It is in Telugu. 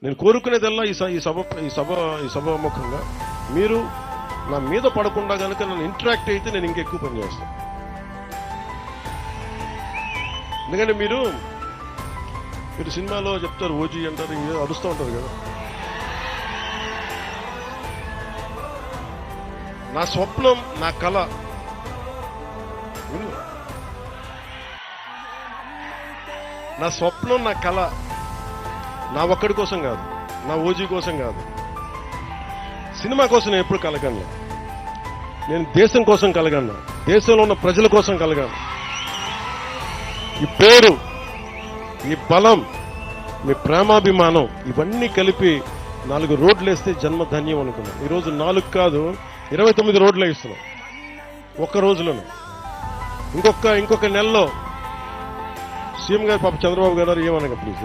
నేను కోరుకునేదల్లా ఈ సభాముఖంగా మీరు నా మీద పడకుండా కనుక నన్ను ఇంటరాక్ట్ అయితే నేను ఇంకెక్కువ పని చేస్తాను. ఎందుకంటే మీరు సినిమాలో చెప్తారు ఓజీ అంటారు, అరుస్తూ ఉంటారు కదా. నా స్వప్నం, నా కళ, నా స్వప్నం, నా కళ నా ఒక్కడి కోసం కాదు, నా ఓజీ కోసం కాదు, సినిమా కోసం నేను ఎప్పుడు కలగను. నేను దేశం కోసం కలగను, దేశంలో ఉన్న ప్రజల కోసం కలగాను. ఈ పేరు, ఈ బలం, మీ ప్రేమాభిమానం ఇవన్నీ కలిపి 4 రోడ్లు వేస్తే జన్మ ధన్యం అనుకున్నాం. ఈరోజు 4 కాదు 29 రోడ్లు వేస్తున్నాం ఒక్క రోజులోనే. ఇంకొక నెలలో సీఎం గారు పాప చంద్రబాబు గారు ఏమనగా ప్లీజ్